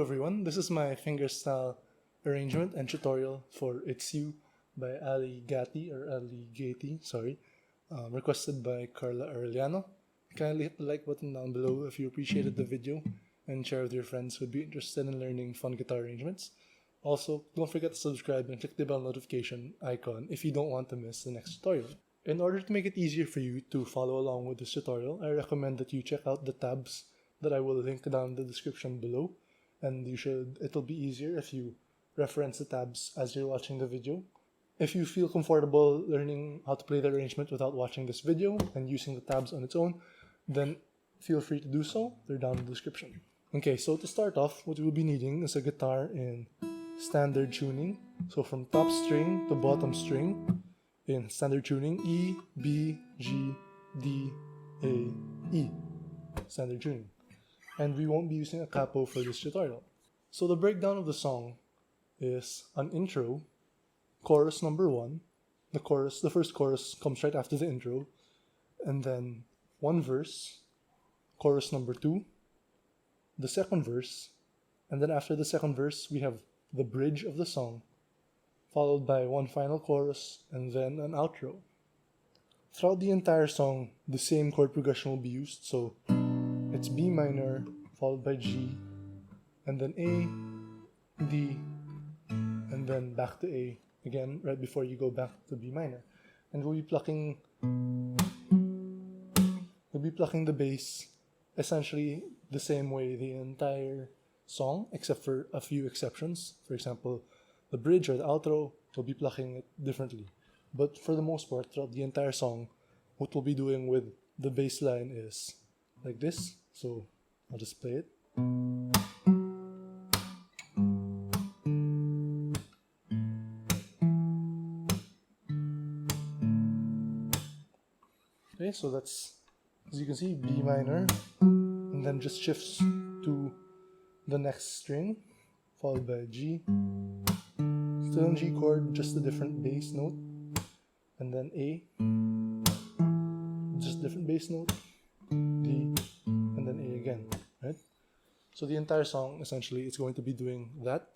Hello everyone, this is my fingerstyle arrangement and tutorial for It's You by Ali Gatie, requested by Karla Arellano. Kindly hit the like button down below if you appreciated the video and share with your friends who would be interested in learning fun guitar arrangements. Also, don't forget to subscribe and click the bell notification icon if you don't want to miss the next tutorial. In order to make it easier for you to follow along with this tutorial, I recommend that you check out the tabs that I will link down in the description below, and it'll be easier if you reference the tabs as you're watching the video. If you feel comfortable learning how to play the arrangement without watching this video and using the tabs on its own, then feel free to do so. They're down in the description. Okay, so to start off, what we'll be needing is a guitar in standard tuning. So from top string to bottom string in standard tuning, E, B, G, D, A, E. Standard tuning. And we won't be using a capo for this tutorial. So the breakdown of the song is an intro, chorus number 1. The first chorus comes right after the intro, and then one verse, chorus number 2, the second verse, and then after the second verse we have the bridge of the song, followed by one final chorus and then an outro. Throughout the entire song, the same chord progression will be used, so it's B minor, followed by G, and then A, D, and then back to A again right before you go back to B minor. And we'll be plucking the bass essentially the same way the entire song, except for a few exceptions. For example, the bridge or the outro, we'll be plucking it differently. But for the most part, throughout the entire song, what we'll be doing with the bass line is like this. So I'll just play it. Okay, so that's, as you can see, B minor, and then just shifts to the next string, followed by G, still in G chord, just a different bass note, and then A, just different bass note, D, and then A again, right? So the entire song, essentially, is going to be doing that,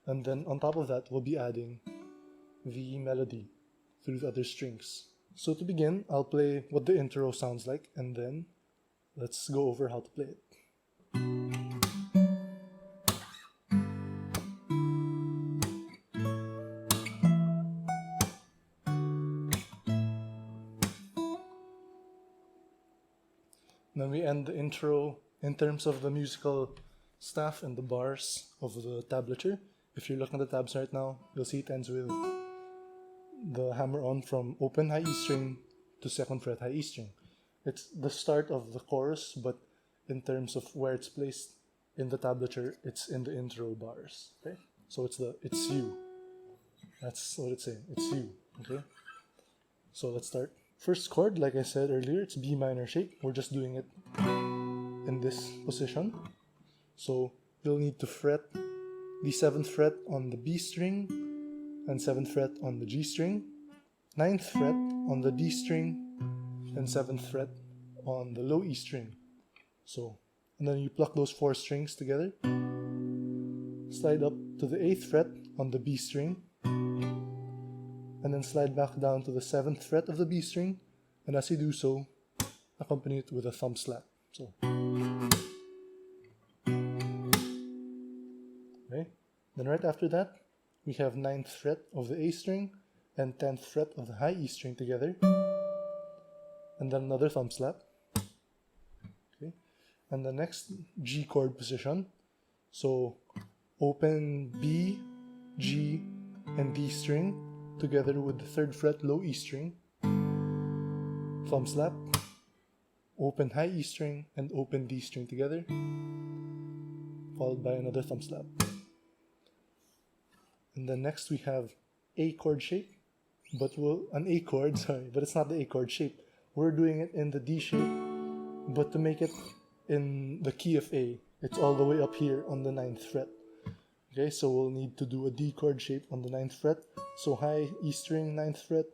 and then on top of that, we'll be adding the melody through the other strings. So to begin, I'll play what the intro sounds like, and then let's go over how to play it. Then we end the intro in terms of the musical staff and the bars of the tablature. If you're looking at the tabs right now, you'll see it ends with the hammer on from open high E string to 2nd fret high E string. It's the start of the chorus, but in terms of where it's placed in the tablature, it's in the intro bars. Okay, so it's you. That's what it's saying. It's you. Okay, so let's start. First chord, like I said earlier, it's B minor shape. We're just doing it in this position. So you'll need to fret the 7th fret on the B string and 7th fret on the G string, 9th fret on the D string, and 7th fret on the low E string. So, and then you pluck those 4 strings together, slide up to the 8th fret on the B string, and then slide back down to the 7th fret of the B string, and as you do so, accompany it with a thumb slap. So, okay. Then right after that, we have 9th fret of the A string and 10th fret of the high E string together, and then another thumb slap. Okay. And the next G chord position, so open B, G, and D string together with the 3rd fret low E string, thumb slap, open high E string and open D string together, followed by another thumb slap. And then next we have A chord shape, but it's not the A chord shape. We're doing it in the D shape, but to make it in the key of A, it's all the way up here on the 9th fret. Okay, so we'll need to do a D chord shape on the 9th fret. So high E string, 9th fret,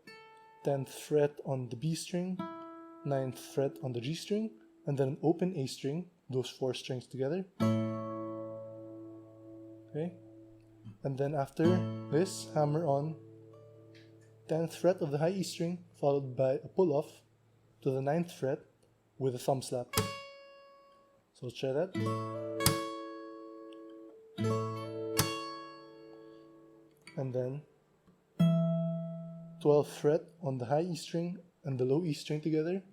10th fret on the B string, 9th fret on the G string, and then an open A string, those 4 strings together, Okay, and then after this, hammer on 10th fret of the high E string, followed by a pull off to the 9th fret with a thumb slap. So let's try that. And then 12th fret on the high E string and the low E string together,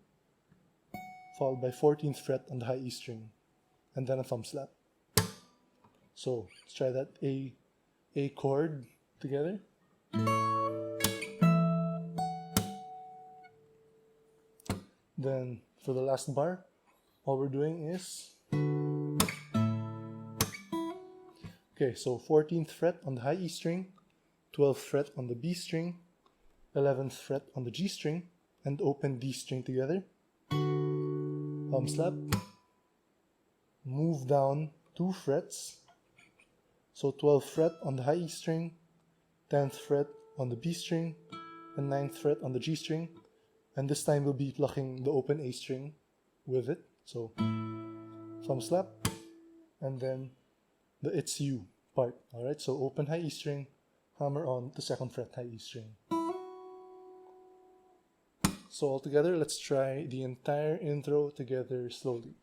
followed by 14th fret on the high E string, and then a thumb slap. So let's try that. A chord together. Then for the last bar, all we're doing is, okay, so 14th fret on the high E string, 12th fret on the B string, 11th fret on the G string, and open D string together. Thumb slap. Move down 2 frets. So 12th fret on the high E string, 10th fret on the B string, and 9th fret on the G string. And this time we'll be plucking the open A string with it. So thumb slap, and then the It's You part. Alright, so open high E string, hammer on the 2nd fret high E string. So all together, let's try the entire intro together slowly.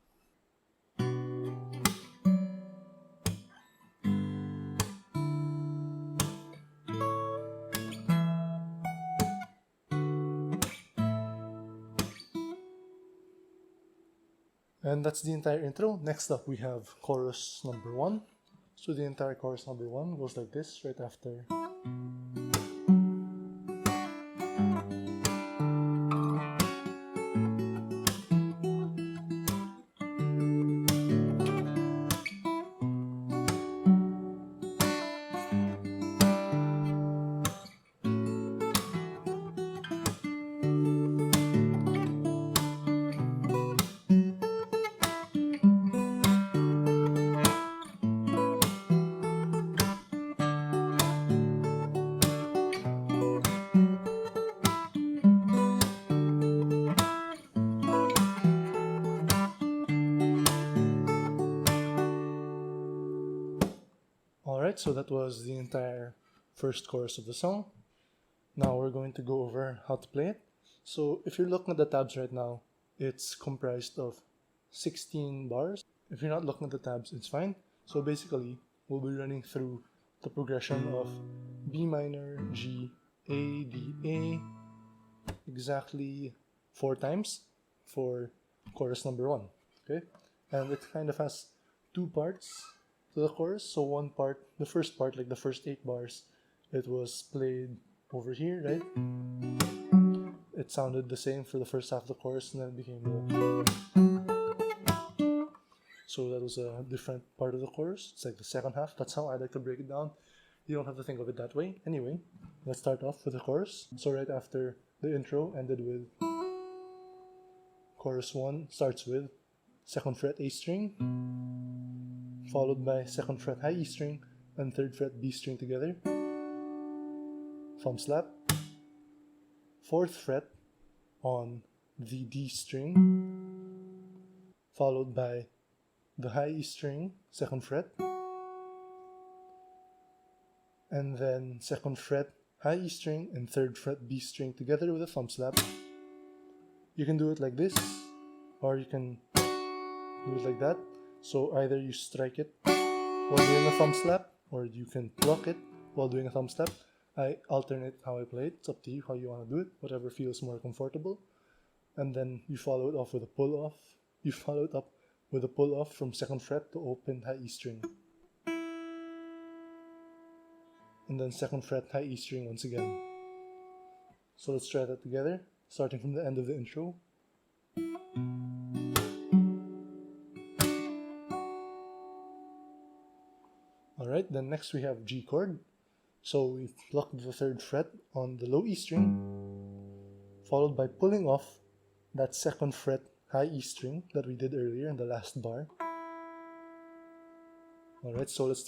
And that's the entire intro. Next up we have chorus number 1. So the entire chorus number 1 goes like this right after. Alright, so that was the entire first chorus of the song. Now we're going to go over how to play it. So if you're looking at the tabs right now, it's comprised of 16 bars. If you're not looking at the tabs, it's fine. So basically, we'll be running through the progression of B minor, G, A, D, A, exactly 4 times for chorus number 1. Okay, and it kind of has 2 parts to the chorus. So one part, the first part, like the first 8 bars, it was played over here, right? It sounded the same for the first half of the chorus, and then it became low. So that was a different part of the chorus. It's like the second half. That's how I like to break it down. You don't have to think of it that way. Anyway, let's start off with the chorus. So right after the intro ended with chorus 1 starts with 2nd fret A string, followed by 2nd fret high E string and 3rd fret B string together. Thumb slap. 4th fret on the D string, followed by the high E string, 2nd fret, and then 2nd fret high E string and 3rd fret B string together with a thumb slap. You can do it like this, or you can do it like that. So either you strike it while doing a thumb slap, or you can pluck it while doing a thumb slap. I alternate how I play it. It's up to you how you want to do it, whatever feels more comfortable. And then you follow it off with a pull off. You follow it up with a pull off from 2nd fret to open high E string. And then 2nd fret high E string once again. So let's try that together, starting from the end of the intro. Alright, then next we have G chord. So we pluck the 3rd fret on the low E string, followed by pulling off that 2nd fret high E string that we did earlier in the last bar. Alright, so let's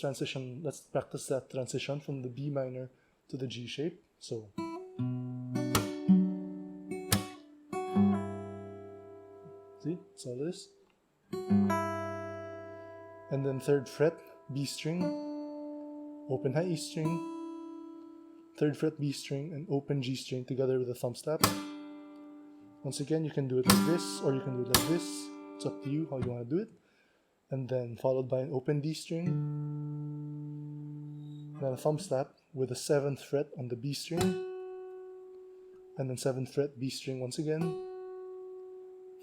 practice that transition from the B minor to the G shape. So see, that's all it is. And then 3rd fret B string, open high E string, 3rd fret B string, and open G string together with a thumb slap. Once again, you can do it like this, or you can do it like this. It's up to you how you want to do it. And then followed by an open D string, then a thumb slap with a 7th fret on the B string, and then 7th fret B string once again,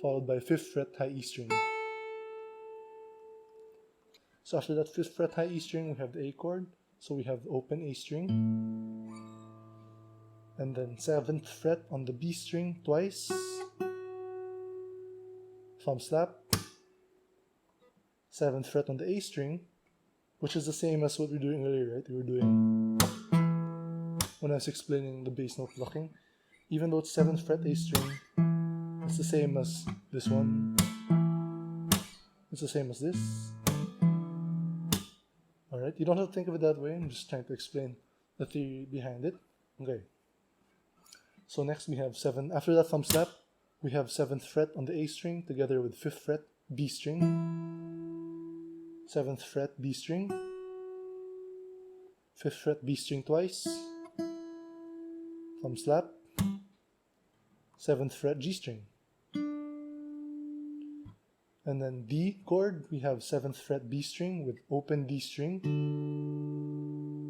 followed by 5th fret high E string. So after that 5th fret high E string, we have the A chord. So we have open A string, and then 7th fret on the B string twice, thumb slap, 7th fret on the A string, which is the same as what we were doing earlier, right? We were doing when I was explaining the bass note plucking. Even though it's 7th fret A string, it's the same as this one. It's the same as this. Alright, you don't have to think of it that way. I'm just trying to explain the theory behind it. Okay. So next we have after that thumb slap, we have 7th fret on the A string together with 5th fret B string, 7th fret B string, 5th fret B string twice, thumb slap, 7th fret G string. And then D chord, we have 7th fret B string with open D string,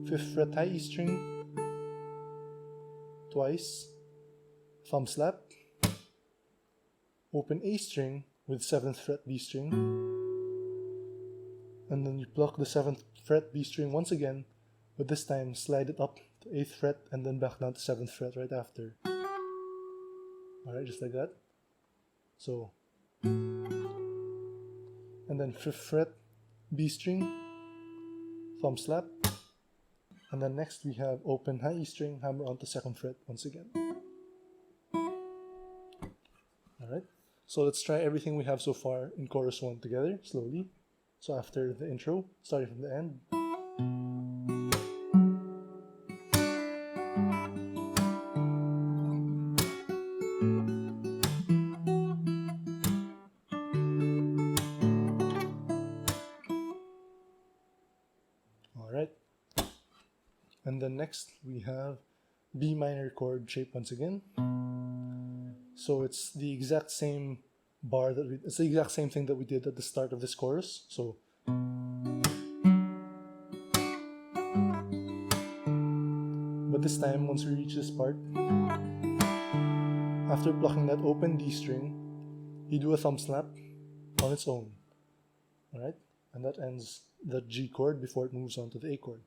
5th fret high E string, twice, thumb slap, open A string with 7th fret B string, and then you pluck the 7th fret B string once again, but this time slide it up to 8th fret and then back down to 7th fret right after. Alright, just like that. So, and then 5th fret B string, thumb slap, and then next we have open high E string, hammer onto 2nd fret once again. Alright, so let's try everything we have so far in chorus 1 together, slowly. So after the intro, starting from the end. Alright, and then next we have B minor chord shape once again. So it's the exact same bar it's the exact same thing that we did at the start of this chorus. So but this time, once we reach this part, after plucking that open D string, you do a thumb slap on its own. Alright? And that ends the G chord before it moves on to the A chord.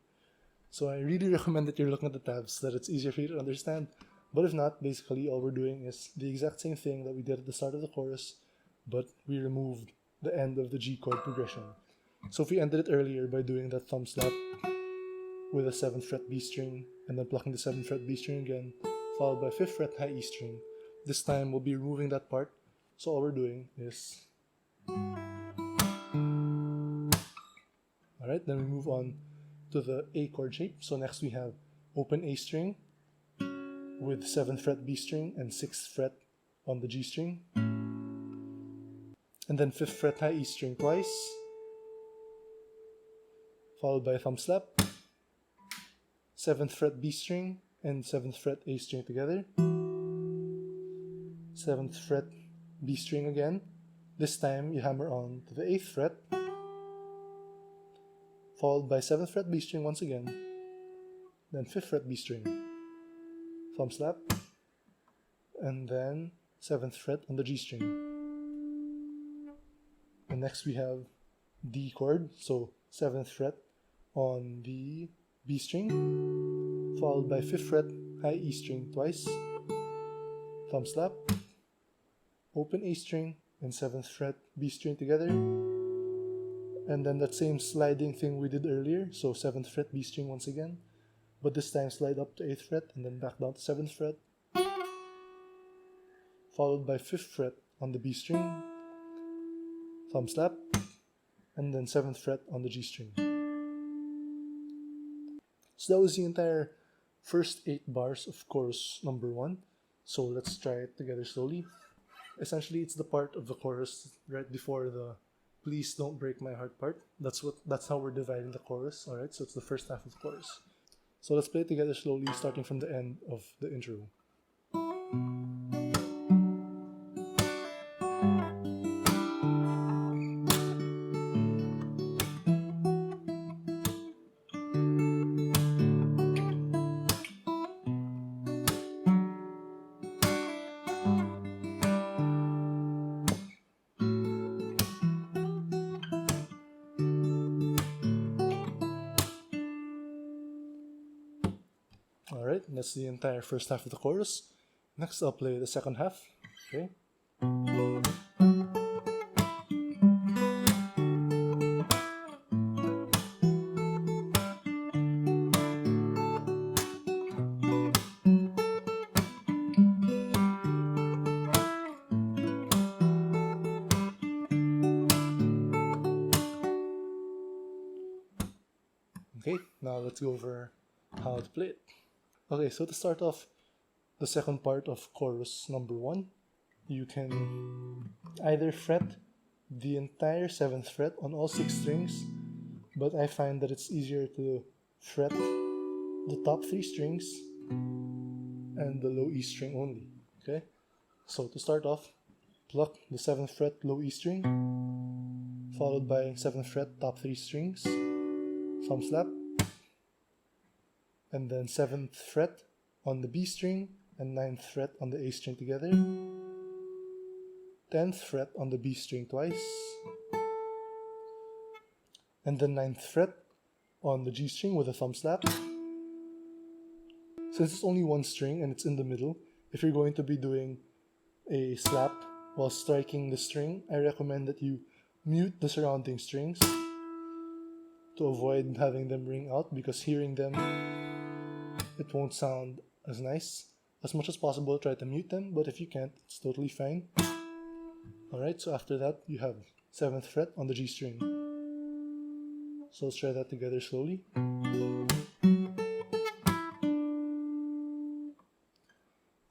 So I really recommend that you're looking at the tabs so that it's easier for you to understand. But if not, basically all we're doing is the exact same thing that we did at the start of the chorus, but we removed the end of the G chord progression. So if we ended it earlier by doing that thumb slap with a 7th fret B string, and then plucking the 7th fret B string again, followed by 5th fret high E string, this time we'll be removing that part. So all we're doing is... Alright, then we move on to the A chord shape. So next we have open A string with 7th fret B string and 6th fret on the G string, and then 5th fret high E string twice, followed by a thumb slap, 7th fret B string and 7th fret A string together, 7th fret B string again. This time you hammer on to the 8th fret, followed by 7th fret B string once again, then 5th fret B string, thumb slap, and then 7th fret on the G string. And next we have D chord, so 7th fret on the B string, followed by 5th fret high E string twice, thumb slap, open A string and 7th fret B string together, and then that same sliding thing we did earlier, so 7th fret B string once again, but this time slide up to 8th fret and then back down to 7th fret, followed by 5th fret on the B string, thumb slap, and then 7th fret on the G string. So that was the entire first 8 bars of chorus number 1. So let's try it together slowly. Essentially, it's the part of the chorus right before the please don't break my heart part. That's how we're dividing the chorus. All right, so it's the first half of the chorus. So let's play it together slowly, starting from the end of the intro. Alright, that's the entire first half of the chorus. Next, I'll play the second half. Okay. Okay, now let's go over how to play it. Okay, so to start off the second part of chorus number 1, you can either fret the entire 7th fret on all 6 strings, but I find that it's easier to fret the top 3 strings and the low E string only. Okay, so to start off, pluck the 7th fret low E string, followed by 7th fret top 3 strings, thumb slap, and then 7th fret on the B string and 9th fret on the A string together, 10th fret on the B string twice, and then 9th fret on the G string with a thumb slap. Since it's only one string and it's in the middle, if you're going to be doing a slap while striking the string, I recommend that you mute the surrounding strings to avoid having them ring out, because hearing them, it won't sound as nice. As much as possible, try to mute them, but if you can't, it's totally fine. Alright, so after that, you have 7th fret on the G string. So let's try that together slowly.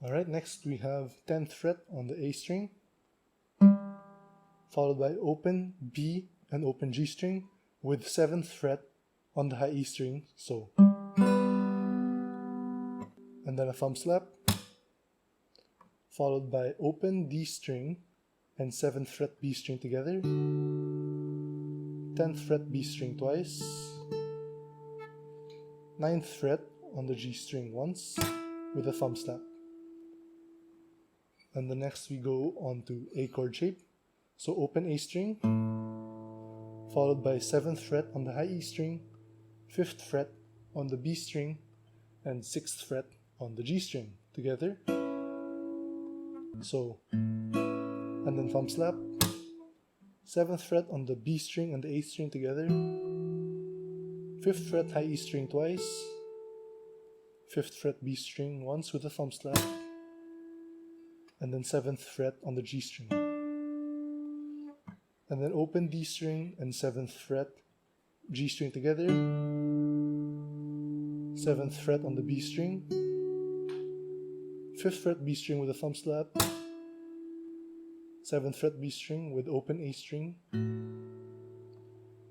Alright, next we have 10th fret on the A string, followed by open B and open G string with 7th fret on the high E string, so. And then a thumb slap, followed by open D string and 7th fret B string together, 10th fret B string twice, 9th fret on the G string once with a thumb slap. And the next we go on to A chord shape. So open A string, followed by 7th fret on the high E string, 5th fret on the B string, and 6th fret on the G string together. So, and then thumb slap, 7th fret on the B string and the A string together, 5th fret high E string twice, 5th fret B string once with a thumb slap, and then 7th fret on the G string. And then open D string and 7th fret G string together, 7th fret on the B string, 5th fret B string with a thumb slap, 7th fret B string with open A string,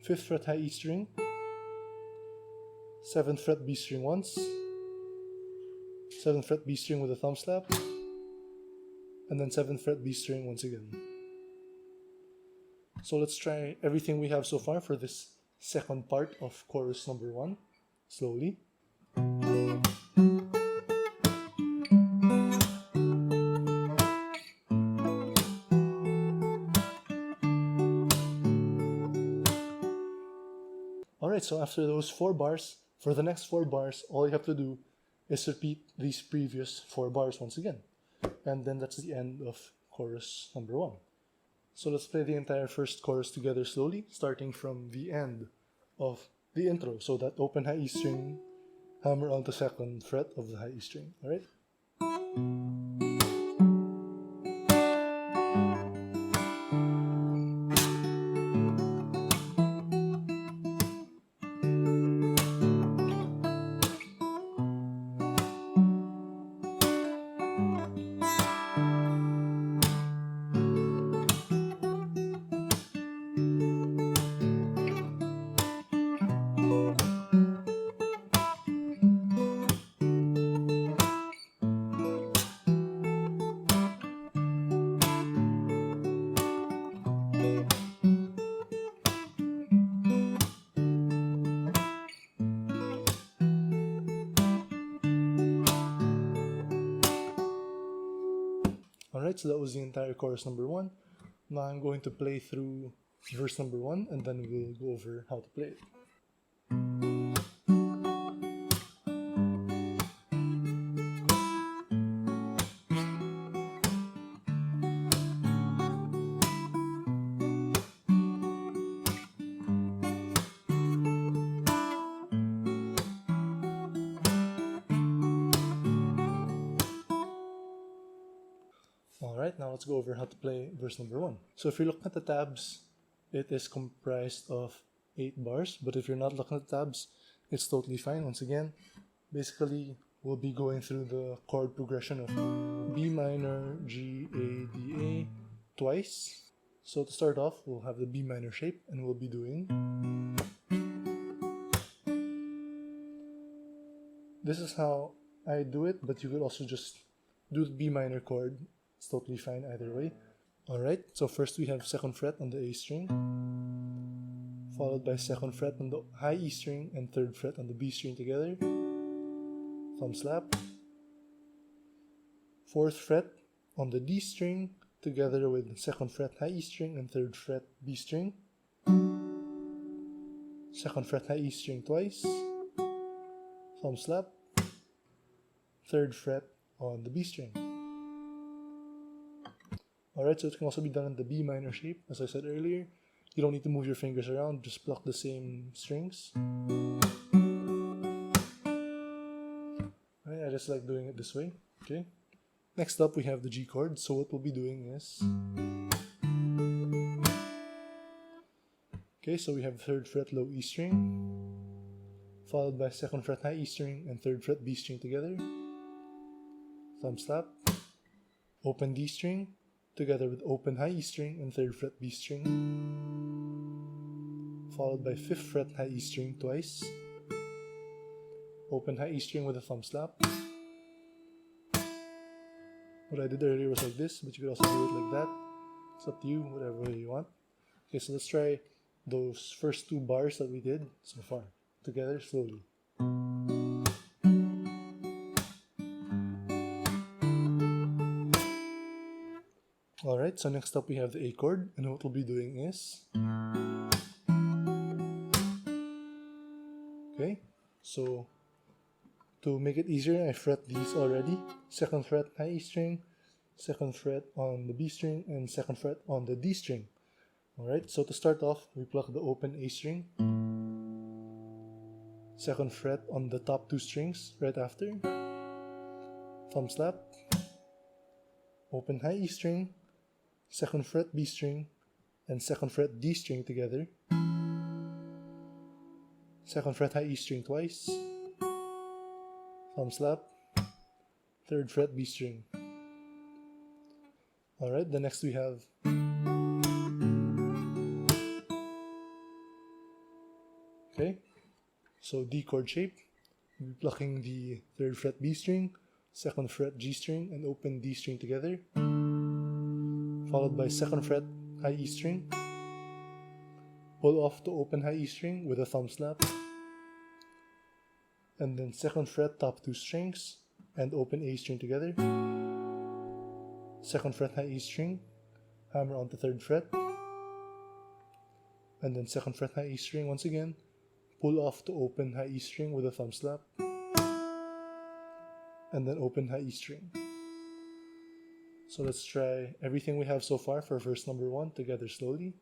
5th fret high E string, 7th fret B string once, 7th fret B string with a thumb slap, and then 7th fret B string once again. So let's try everything we have so far for this second part of chorus number 1, slowly. Alright, so after those 4 bars, for the next 4 bars, all you have to do is repeat these previous 4 bars once again. And then that's the end of chorus number 1. So let's play the entire first chorus together slowly, starting from the end of the intro. So that open high E string, hammer on the 2nd fret of the high E string. Alright? Alright, so that was the entire chorus number 1. Now I'm going to play through verse number 1 and then we'll go over how to play it. Alright, now let's go over how to play verse number 1. So if you're looking at the tabs, it is comprised of 8 bars, but if you're not looking at the tabs, it's totally fine. Once again, basically, we'll be going through the chord progression of B minor, G, A, D, A twice. So to start off, we'll have the B minor shape, and we'll be doing. This is how I do it, but you could also just do the B minor chord. It's totally fine either way. Alright, so first we have 2nd fret on the A string, followed by 2nd fret on the high E string and 3rd fret on the B string together. Thumb slap. 4th fret on the D string together with 2nd fret high E string and 3rd fret B string. 2nd fret high E string twice. Thumb slap. 3rd fret on the B string. Alright, so it can also be done in the B minor shape, as I said earlier. You don't need to move your fingers around, just pluck the same strings. Alright, I just like doing it this way. Okay. Next up, we have the G chord. So what we'll be doing is... Okay, so we have 3rd fret low E string, followed by 2nd fret high E string and 3rd fret B string together. Thumb slap. Open D string, together with open high E string and 3rd fret B string, followed by 5th fret high E string twice, open high E string with a thumb slap. What I did earlier was like this, but you could also do it like that. It's up to you, whatever way you want. Okay, so let's try those first 2 bars that we did so far, together slowly. Alright, so next up we have the A chord, and what we'll be doing is... Okay, so to make it easier, I fret these already. 2nd fret high E string, 2nd fret on the B string, and 2nd fret on the D string. Alright, so to start off, we pluck the open A string, 2nd fret on the top 2 strings right after, thumb slap, open high E string, 2nd fret B string, and 2nd fret D string together. 2nd fret high E string twice. Thumb slap. 3rd fret B string. Alright, the next we have... Okay, so D chord shape. We'll be plucking the 3rd fret B string, 2nd fret G string, and open D string together, followed by 2nd fret high E string, pull off the open high E string with a thumb slap, and then 2nd fret top 2 strings and open A string together, 2nd fret high E string, hammer onto 3rd fret, and then 2nd fret high E string once again, pull off the open high E string with a thumb slap, and then open high E string. So let's try everything we have so far for verse number 1 together slowly.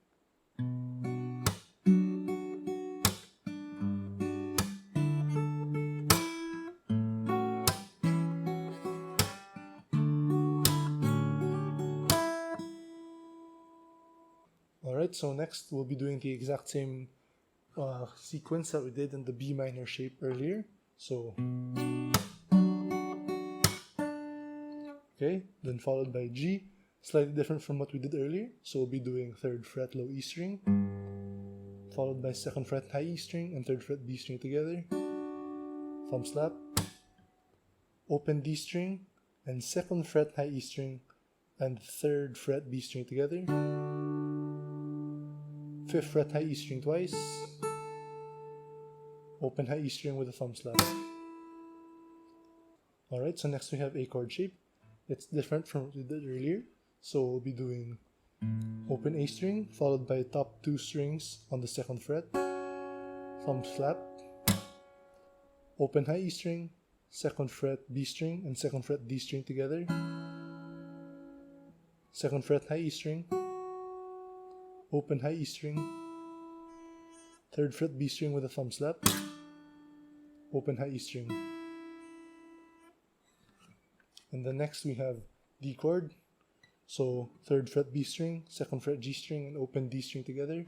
Alright, so next we'll be doing the exact same sequence that we did in the B minor shape earlier. So, okay, then followed by G, slightly different from what we did earlier. So we'll be doing 3rd fret low E string, followed by 2nd fret high E string and 3rd fret B string together, thumb slap, open D string and 2nd fret high E string and 3rd fret B string together, 5th fret high E string twice, open high E string with a thumb slap. Alright, so next we have A chord shape. It's different from what we did earlier. So we'll be doing open A string followed by top 2 strings on the 2nd fret, thumb slap, open high E string, 2nd fret B string and 2nd fret D string together, 2nd fret high E string, open high E string, 3rd fret B string with a thumb slap, open high E string. And then next we have D chord. So 3rd fret B string, 2nd fret G string and open D string together,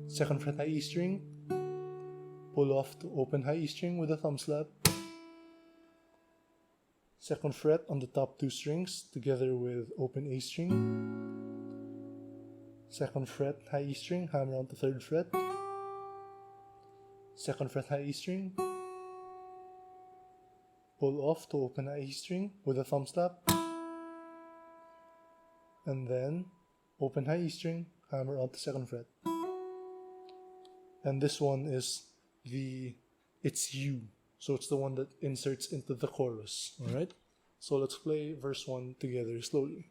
2nd fret high E string, pull off to open high E string with a thumb slap, 2nd fret on the top 2 strings together with open A string, 2nd fret high E string, hammer on the 3rd fret, 2nd fret high E string, pull off to open high E string with a thumb slap, and then open high E string, hammer on the 2nd fret. And this one is it's you. So it's the one that inserts into the chorus. Alright? So let's play verse 1 together slowly.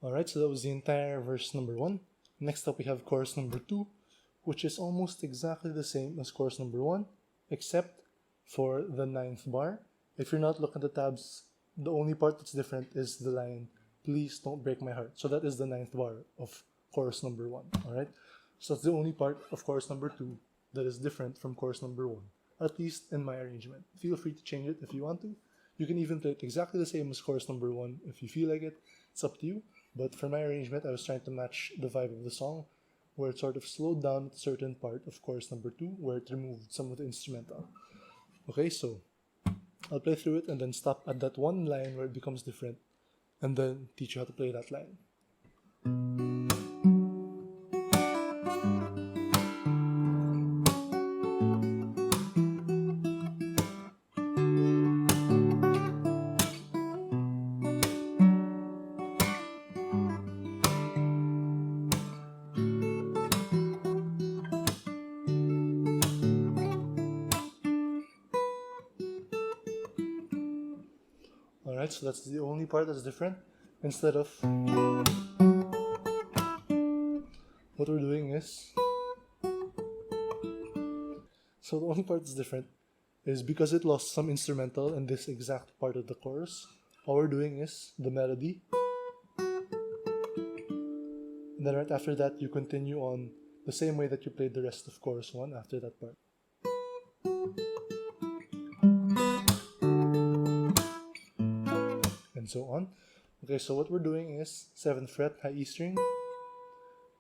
Alright, so that was the entire verse number 1. Next up we have chorus number 2, which is almost exactly the same as chorus number 1, except for the 9th bar. If you're not looking at the tabs, the only part that's different is the line, "Please don't break my heart." So that is the 9th bar of chorus number 1. Alright, so that's the only part of chorus number 2 that is different from chorus number 1, at least in my arrangement. Feel free to change it if you want to. You can even play it exactly the same as chorus number 1 if you feel like it. It's up to you. But for my arrangement, I was trying to match the vibe of the song, where it sort of slowed down at a certain part of chorus number 2, where it removed some of the instrumental. Okay, so I'll play through it and then stop at that one line where it becomes different, and then teach you how to play that line. Alright, so that's the only part that's different. Instead of, what we're doing is, so the only part that's different is because it lost some instrumental in this exact part of the chorus, all we're doing is the melody. And then right after that, you continue on the same way that you played the rest of chorus 1 after that part. And so on. Okay, so what we're doing is 7th fret high E string,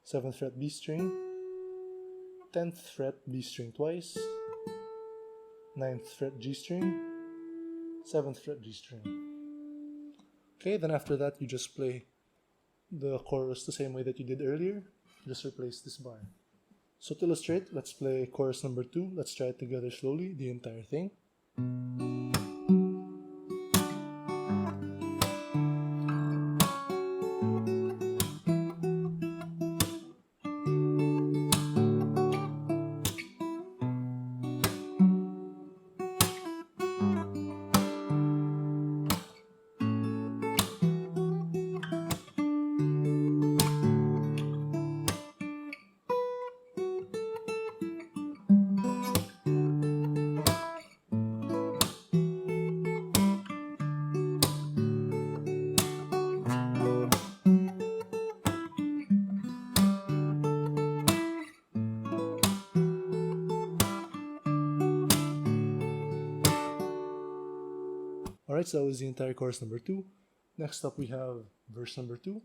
7th fret B string, 10th fret B string twice, 9th fret G string, 7th fret G string. Okay, then after that you just play the chorus the same way that you did earlier, just replace this bar. So to illustrate, let's play chorus number 2. Let's try it together slowly, the entire thing. Alright, so that was the entire chorus number 2. Next up we have verse number 2,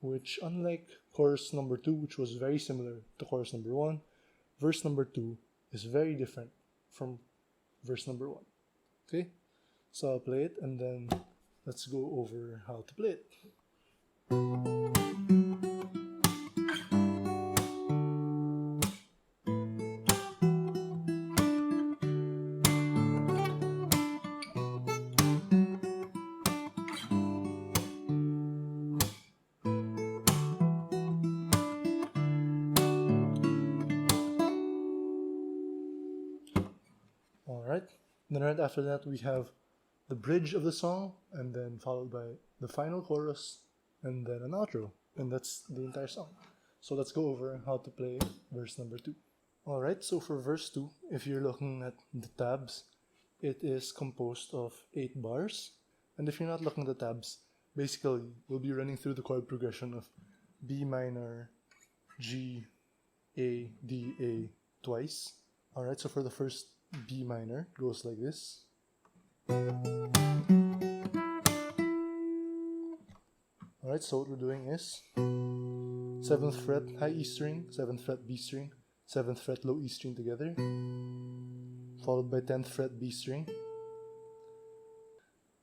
which unlike chorus number 2, which was very similar to chorus number 1, verse number 2 is very different from verse number 1. Okay, so I'll play it and then let's go over how to play it. And then right after that, we have the bridge of the song, and then followed by the final chorus, and then an outro. And that's the entire song. So let's go over how to play verse number 2. Alright, so for verse 2, if you're looking at the tabs, it is composed of 8 bars. And if you're not looking at the tabs, basically we'll be running through the chord progression of B minor, G, A, D, A twice. Alright, so for the first B minor, it goes like this. Alright, so what we're doing is 7th fret high E string, 7th fret B string, 7th fret low E string together, followed by 10th fret B string,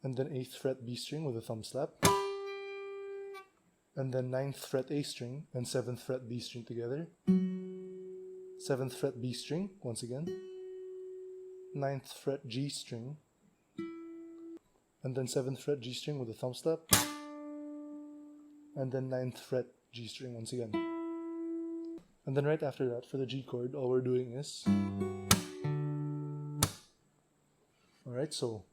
and then 8th fret B string with a thumb slap, and then 9th fret A string and 7th fret B string together, 7th fret B string once again, 9th fret G string, and then 7th fret G string with a thumb slap, and then 9th fret G string once again. And then right after that, for the G chord, all we're doing is, alright, so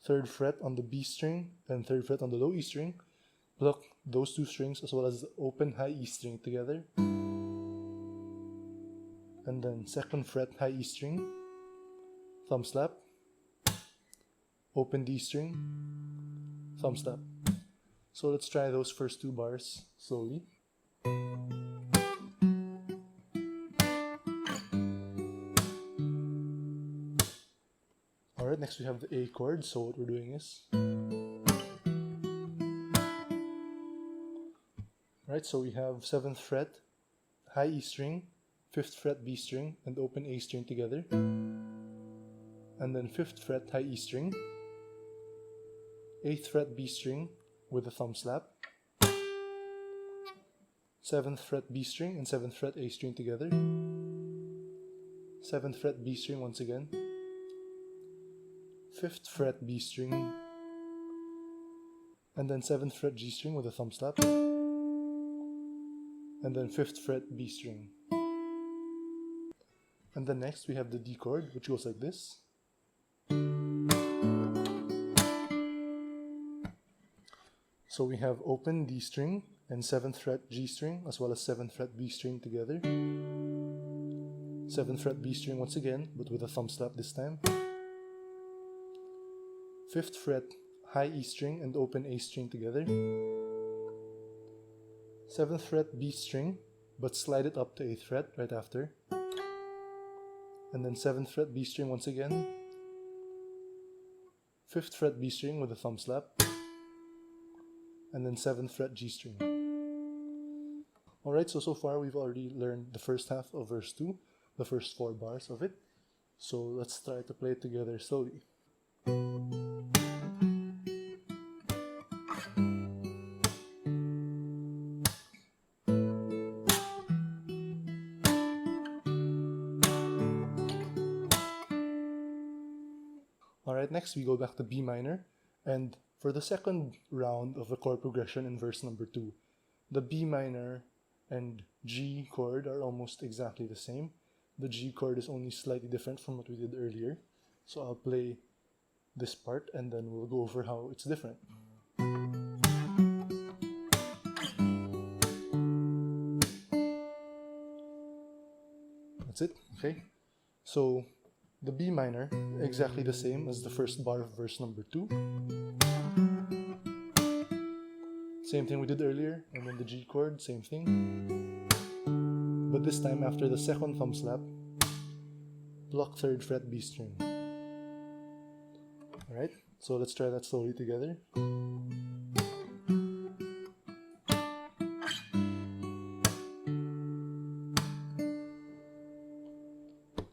3rd fret on the B string and 3rd fret on the low E string, pluck those 2 strings as well as the open high E string together, and then 2nd fret high E string, thumb slap, open D string, thumb slap. So let's try those first 2 bars slowly. Alright, next we have the A chord, so what we're doing is, alright, so we have 7th fret, high E string, 5th fret B string, and open A string together, and then 5th fret high E string, 8th fret B string with a thumb slap, 7th fret B string and 7th fret A string together, 7th fret B string once again, 5th fret B string, and then 7th fret G string with a thumb slap, and then 5th fret B string. And then next we have the D chord, which goes like this. So we have open D string and 7th fret G string as well as 7th fret B string together, 7th fret B string once again, but with a thumb slap this time, 5th fret high E string and open A string together, 7th fret B string, but slide it up to 8th fret right after, and then 7th fret B string once again, 5th fret B string with a thumb slap, and then 7th fret G string. Alright, so far we've already learned the first half of verse 2, the first 4 bars of it. So let's try to play it together slowly. Alright, next we go back to B minor, and for the second round of the chord progression in verse number 2, the B minor and G chord are almost exactly the same. The G chord is only slightly different from what we did earlier. So I'll play this part and then we'll go over how it's different. That's it, okay? So the B minor, exactly the same as the first bar of verse number 2. Same thing we did earlier, and then the G chord, same thing. But this time, after the second thumb slap, pluck 3rd fret B string. Alright, so let's try that slowly together.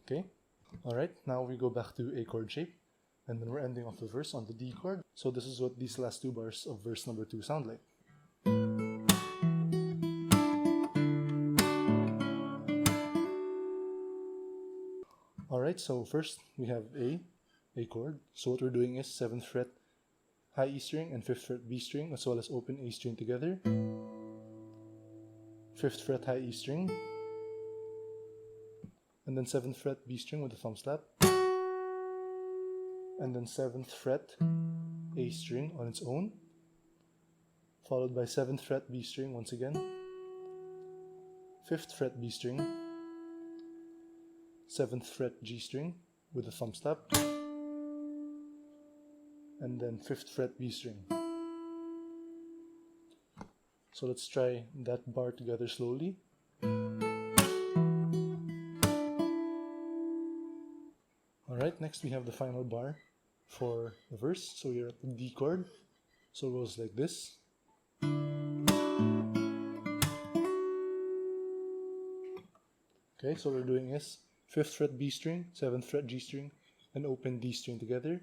Okay, alright, now we go back to A chord shape, and then we're ending off the verse on the D chord. So this is what these last 2 bars of verse number 2 sound like. Alright, so first we have A chord. So what we're doing is 7th fret high E string and 5th fret B string as well as open A string together, 5th fret high E string, and then 7th fret B string with a thumb slap, and then 7th fret A string on its own, followed by 7th fret B string once again, 5th fret B string, 7th fret G string with a thumb slap, and then 5th fret B string. So let's try that bar together slowly. Alright, next we have the final bar for the verse. So you're at the D chord, so it goes like this. Okay, so what we're doing is 5th fret B string, 7th fret G string, and open D string together,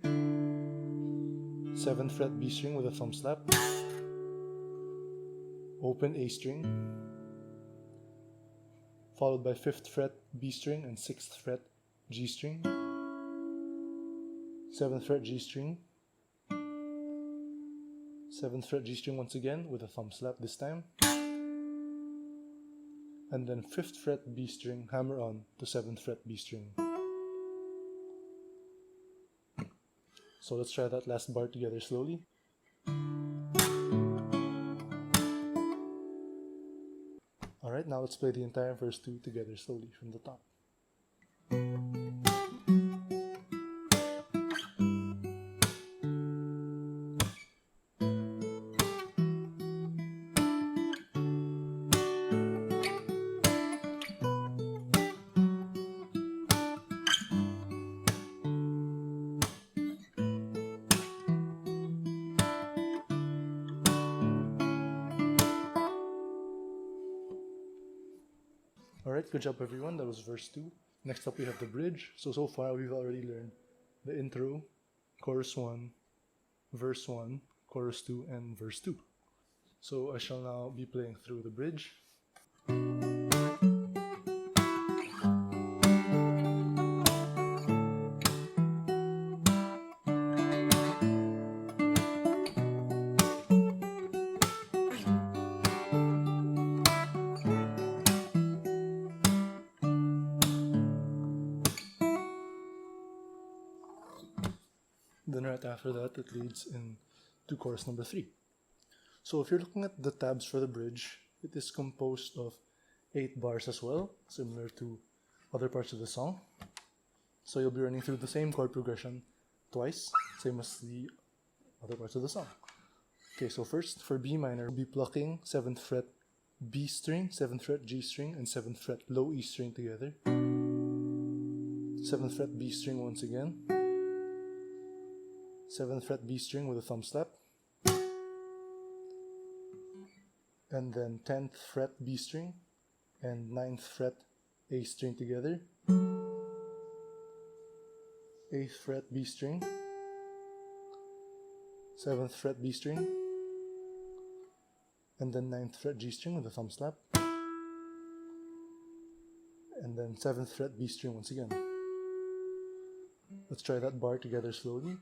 7th fret B string with a thumb slap, open A string, followed by 5th fret B string and 6th fret G string, 7th fret G string, 7th fret G string once again with a thumb slap this time, and then 5th fret B string, hammer on to 7th fret B string. So let's try that last bar together slowly. Alright, now let's play the entire verse 2 together slowly from the top. Alright, good job everyone, that was verse 2. Next up we have the bridge. So far we've already learned the intro, chorus 1, verse 1, chorus 2, and verse 2. So I shall now be playing through the bridge. Then right after that, it leads into chorus number 3. So if you're looking at the tabs for the bridge, it is composed of 8 bars as well, similar to other parts of the song. So you'll be running through the same chord progression twice, same as the other parts of the song. Okay, so first for B minor, we'll be plucking 7th fret B string, 7th fret G string, and 7th fret low E string together. 7th fret B string once again. 7th fret B string with a thumb slap, and then 10th fret B string and 9th fret A string together, 8th fret B string, 7th fret B string, and then 9th fret G string with a thumb slap, and then 7th fret B string once again. Let's try that bar together slowly.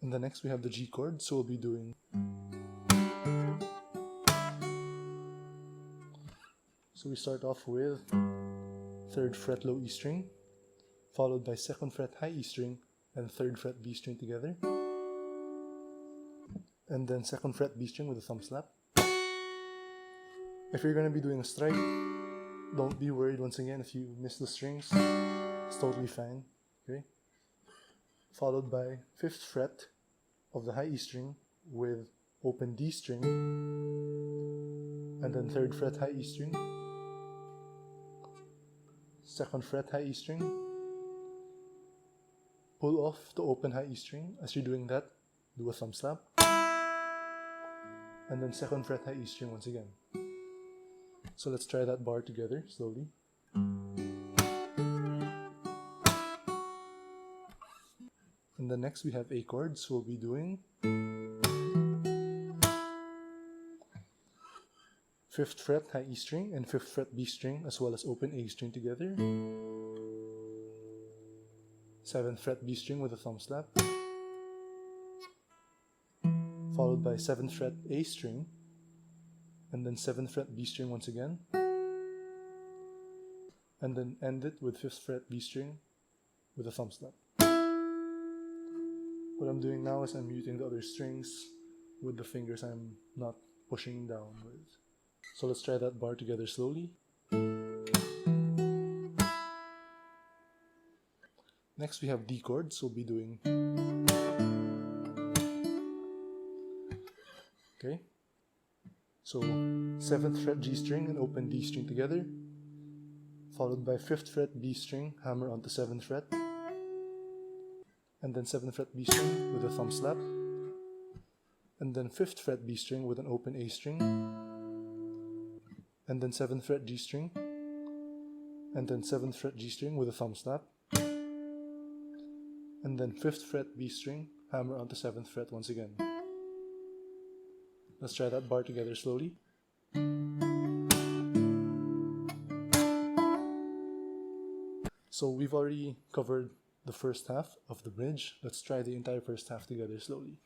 And then next we have the G chord, so we'll be doing. So we start off with 3rd fret low E string, followed by 2nd fret high E string and 3rd fret B string together, and then 2nd fret B string with a thumb slap. If you're going to be doing a strike, don't be worried once again if you miss the strings, it's totally fine. Okay, followed by 5th fret of the high E string with open D string, and then 3rd fret high E string, 2nd fret high E string, pull off the open high E string. As you're doing that, do a thumb slap, and then 2nd fret high E string once again. So let's try that bar together slowly. And then next we have A chords, so we'll be doing 5th fret high E string and 5th fret B string as well as open A string together, 7th fret B string with a thumb slap, followed by 7th fret A string, and then 7th fret B string once again, and then end it with 5th fret B string with a thumb snap. What I'm doing now is I'm muting the other strings with the fingers I'm not pushing down with. So let's try that bar together slowly. Next we have D chords, so we'll be doing. Okay, so 7th fret G string and open D string together, followed by 5th fret B string, hammer onto 7th fret, and then 7th fret B string with a thumb slap, and then 5th fret B string with an open A string, and then 7th fret G string, and then 7th fret G string with a thumb slap, and then 5th fret B string, hammer onto 7th fret once again. Let's try that bar together slowly. So we've already covered the first half of the bridge. Let's try the entire first half together slowly.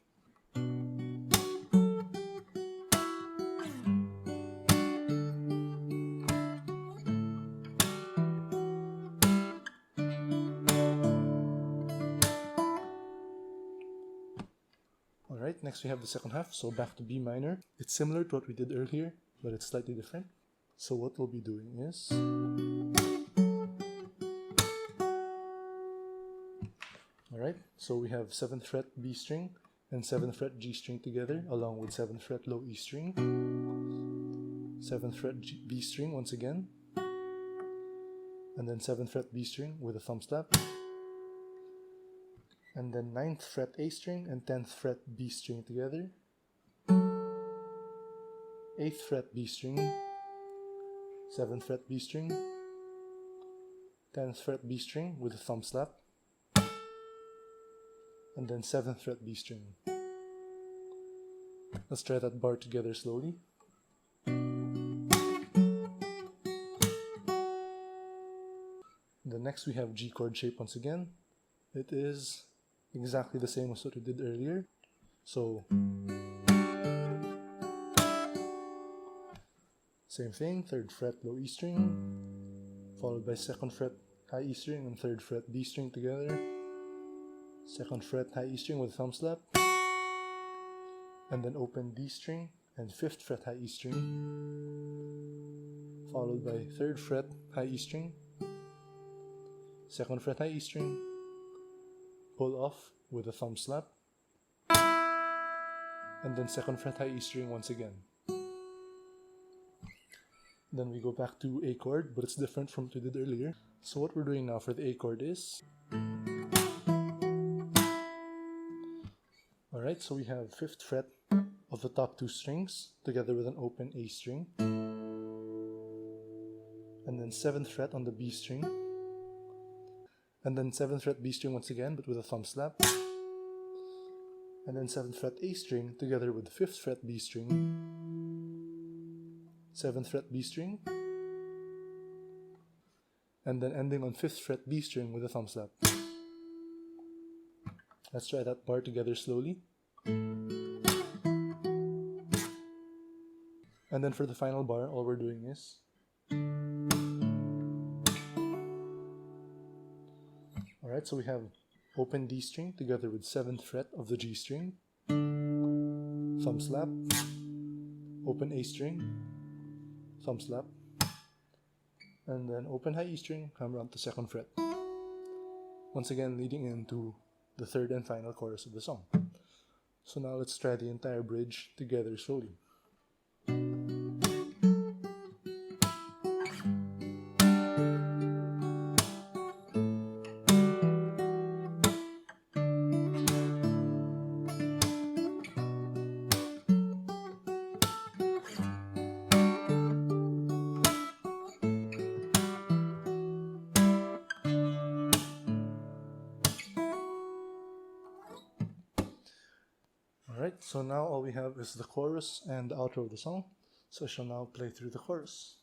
Alright, next we have the second half, so back to B minor. It's similar to what we did earlier, but it's slightly different. So what we'll be doing is... Alright, so we have 7th fret B string and 7th fret G string together, along with 7th fret low E string, 7th fret B string once again, and then 7th fret B string with a thumb slap, and then 9th fret A string and 10th fret B string together, 8th fret B string, 7th fret B string, 10th fret B string with a thumb slap, and then 7th fret B string. Let's try that bar together slowly. Then next we have G chord shape once again. It is exactly the same as what we did earlier. So same thing, 3rd fret low E string, followed by 2nd fret high E string and 3rd fret B string together, 2nd fret high E string with a thumb slap, and then open D string and 5th fret high E string, followed by 3rd fret high E string, 2nd fret high E string, pull off with a thumb slap, and then 2nd fret high E string once again. Then we go back to A chord, but it's different from what we did earlier. So what we're doing now for the A chord is... Alright, so we have 5th fret of the top 2 strings together with an open A string, and then 7th fret on the B string, and then 7th fret B string once again but with a thumb slap, and then 7th fret A string together with 5th fret B string, 7th fret B string, and then ending on 5th fret B string with a thumb slap. Let's try that bar together slowly. And then for the final bar, all we're doing is... Alright, so we have open D string together with 7th fret of the G string, thumb slap, open A string, thumb slap, and then open high E string, hammer onto 2nd fret. Once again, leading into the 3rd and final chorus of the song. So now let's try the entire bridge together slowly. Alright, so now all we have is the chorus and the outro of the song. So I shall now play through the chorus.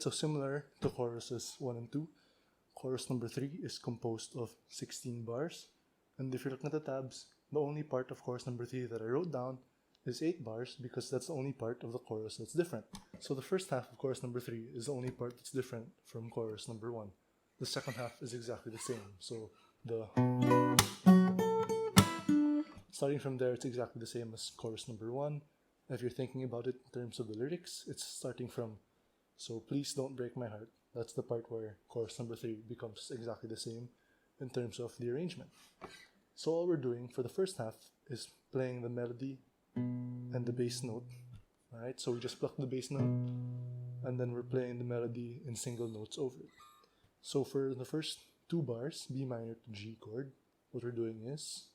Alright, so similar to choruses 1 and 2, chorus number 3 is composed of 16 bars. And if you're looking at the tabs, the only part of chorus number 3 that I wrote down is 8 bars because that's the only part of the chorus that's different. So the first half of chorus number 3 is the only part that's different from chorus number 1. The second half is exactly the same. So starting from there, it's exactly the same as chorus number 1. If you're thinking about it in terms of the lyrics, it's starting from "So please don't break my heart." That's the part where chorus number 3 becomes exactly the same in terms of the arrangement. So all we're doing for the first half is playing the melody and the bass note. Alright, so we just pluck the bass note and then we're playing the melody in single notes over it. So for the first 2 bars, B minor to G chord, what we're doing is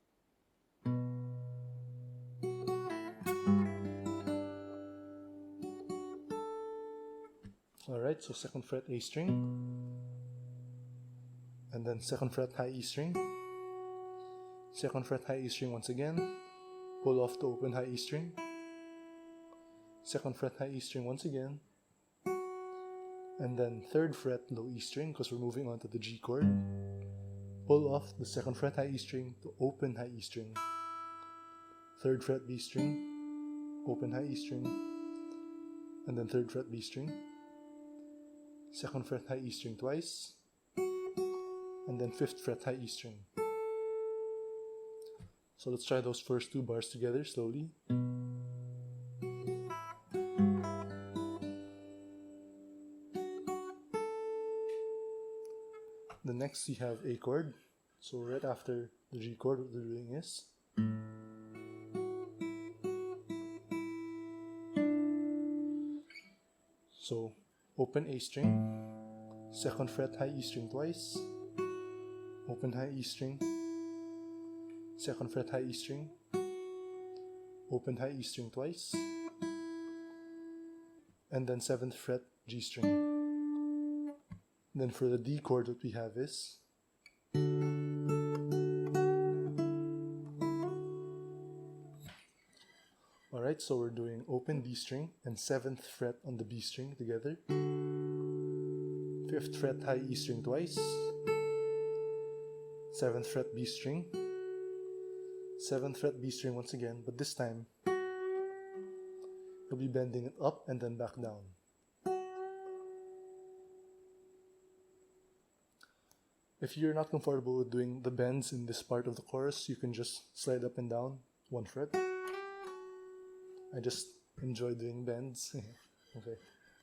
alright, so 2nd fret A string, and then 2nd fret high E string, 2nd fret high E string once again, pull off to open high E string, 2nd fret high E string once again, and then 3rd fret low E string because we're moving on to the G chord, pull off the 2nd fret high E string to open high E string, 3rd fret B string, open high E string, and then 3rd fret B string, 2nd fret high E string twice, and then 5th fret high E string. So let's try those first 2 bars together slowly. The next we have A chord. So right after the G chord, what we're doing is so open A string, 2nd fret high E string twice, open high E string, 2nd fret high E string, open high E string twice, and then 7th fret G string. Then for the D chord, what we have is alright, so we're doing open D string and 7th fret on the B string together, 5th fret high E string twice, 7th fret B string, 7th fret B string once again, but this time you'll be bending it up and then back down. If you're not comfortable with doing the bends in this part of the chorus, you can just slide up and down 1 fret. I just enjoy doing bends. Okay.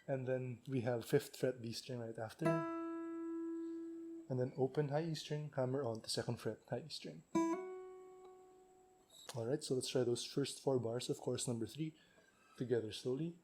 And then we have 5th fret B string right after. And then open high E string, hammer on to 2nd fret high E string. Alright, so let's try those first 4 bars of chorus number 3 together slowly.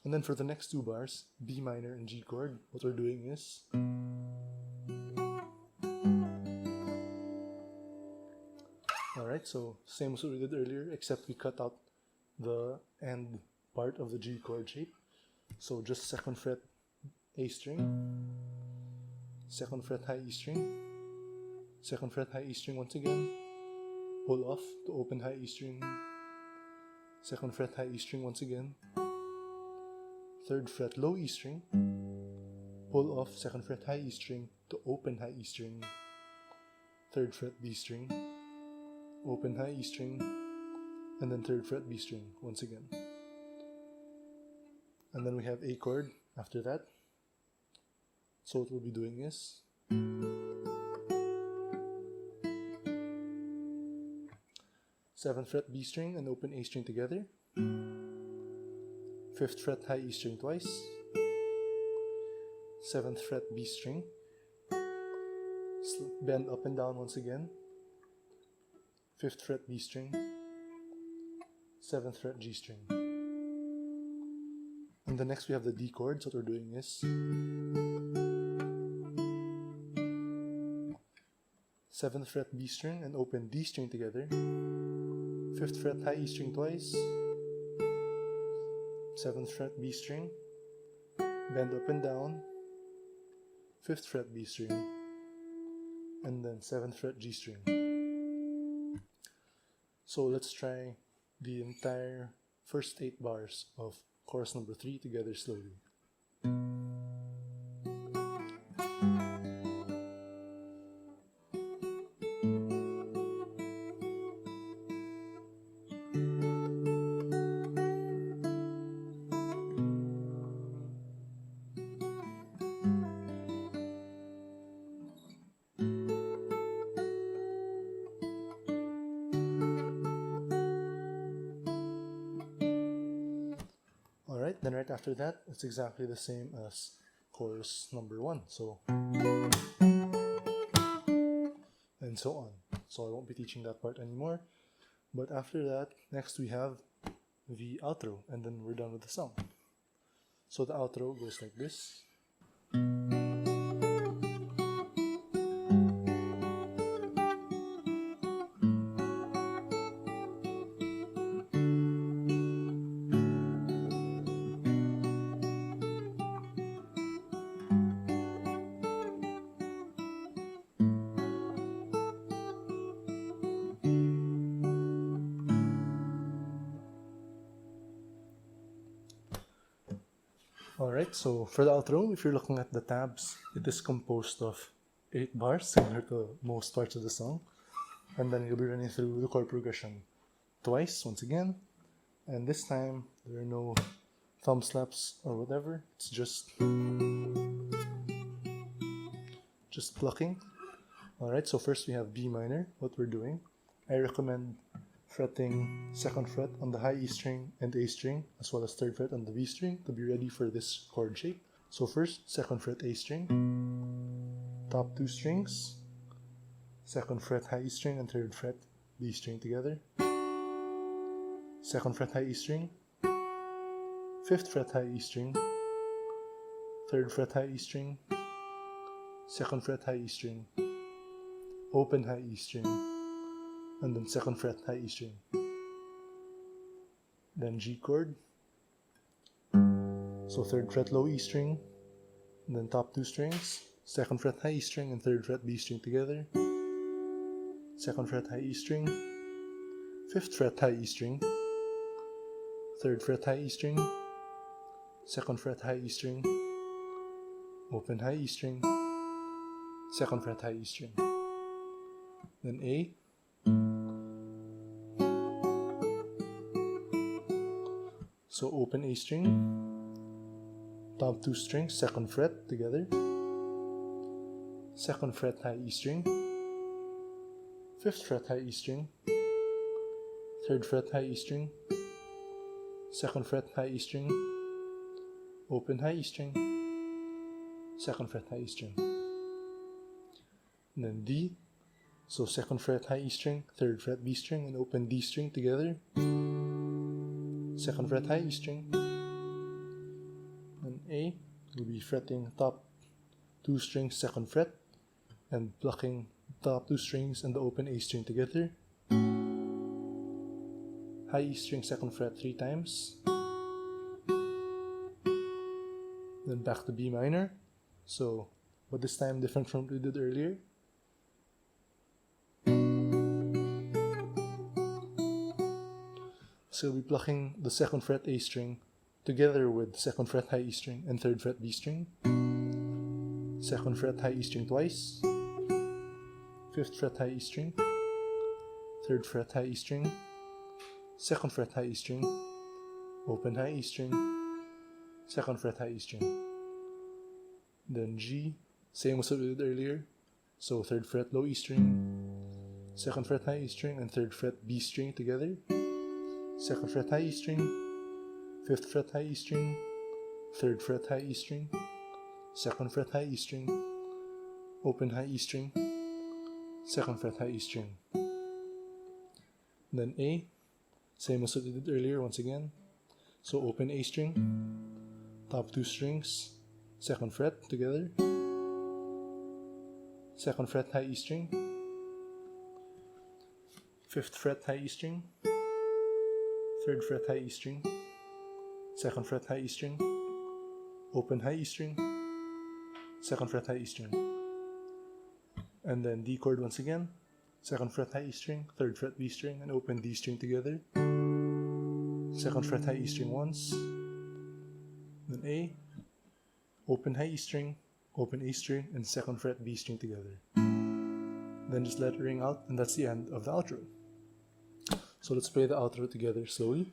And then for the next 2 bars, B minor and G chord, what we're doing is alright, so same as what we did earlier, except we cut out the end part of the G chord shape. So just 2nd fret A string, 2nd fret high E string, 2nd fret high E string once again, pull off to open high E string, 2nd fret high E string once again, 3rd fret low E string, pull off 2nd fret high E string to open high E string, 3rd fret B string, open high E string, and then 3rd fret B string once again. And then we have A chord after that. So what we'll be doing is seventh fret B string and open A string together, 5th fret high E string twice, 7th fret B string, bend up and down once again, 5th fret B string, 7th fret G string. And the next we have the D chord, so what we're doing is 7th fret B string and open D string together, 5th fret high E string twice, 7th fret B string, bend up and down, 5th fret B string, and then 7th fret G string. So let's try the entire first 8 bars of chorus number 3 together slowly. Alright, then right after that, it's exactly the same as chorus number 1. So, and so on. So I won't be teaching that part anymore. But after that, next we have the outro, and then we're done with the song. So the outro goes like this. Alright, so for the outro, if you're looking at the tabs, it is composed of 8 bars, similar to most parts of the song. And then you'll be running through the chord progression twice, once again. And this time, there are no thumb slaps or whatever. It's just plucking. Alright, so first we have B minor, what we're doing. I recommend fretting 2nd fret on the high E string and A string, as well as 3rd fret on the B string to be ready for this chord shape. So first, 2nd fret A string, top 2 strings, 2nd fret high E string and 3rd fret B string together, 2nd fret high E string, 5th fret high E string, 3rd fret high E string, 2nd fret high E string, open high E string, and then 2nd fret high E string. Then G chord. So 3rd fret low E string, and then top 2 strings, 2nd fret high E string and 3rd fret B string together, 2nd fret high E string, 5th fret high E string, 3rd fret high E string, 2nd fret high E string, open high E string, 2nd fret high E string. Then A. So open A string, top 2 strings, 2nd fret together, 2nd fret high E string, 5th fret high E string, 3rd fret high E string, 2nd fret high E string, open high E string, 2nd fret high E string. And then D, so 2nd fret high E string, 3rd fret B string, and open D string together, 2nd fret high E string. And A, you'll be fretting top 2 strings 2nd fret and plucking top 2 strings and the open A string together, high E string 2nd fret 3 times, then back to B minor. So, but this time different from what we did earlier. So we'll be plucking the 2nd fret A string together with 2nd fret high E string and 3rd fret B string, 2nd fret high E string twice, 5th fret high E string, 3rd fret high E string, 2nd fret high E string, open high E string, 2nd fret high E string. Then G, same as we did earlier. So 3rd fret low E string, 2nd fret high E string and 3rd fret B string together, 2nd fret high E string, 5th fret high E string, 3rd fret high E string, 2nd fret high E string, open high E string, 2nd fret high E string. Then A, same as what we did earlier once again. So open A string, top 2 strings, 2nd fret together, 2nd fret high E string, 5th fret high E string, 3rd fret high E string, 2nd fret high E string, open high E string, 2nd fret high E string. And then D chord once again, 2nd fret high E string, 3rd fret B string, and open D string together. 2nd fret high E string once, then A, open high E string, open A string, and 2nd fret B string together. Then just let it ring out, and that's the end of the outro. So let's play the outro together slowly.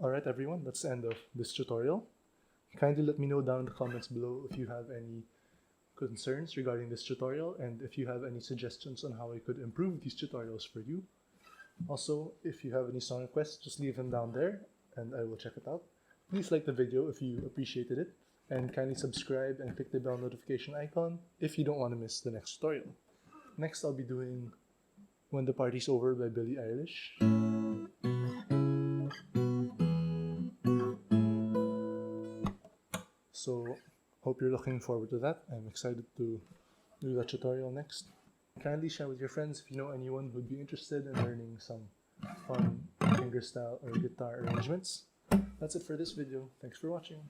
Alright everyone, that's the end of this tutorial. Kindly let me know down in the comments below if you have any concerns regarding this tutorial and if you have any suggestions on how I could improve these tutorials for you. Also, if you have any song requests, just leave them down there and I will check it out. Please like the video if you appreciated it, and kindly subscribe and click the bell notification icon if you don't want to miss the next tutorial. Next, I'll be doing When the Party's Over by Billie Eilish. So, hope you're looking forward to that. I'm excited to do that tutorial next. Kindly share with your friends if you know anyone who'd be interested in learning some fun fingerstyle or guitar arrangements. That's it for this video. Thanks for watching.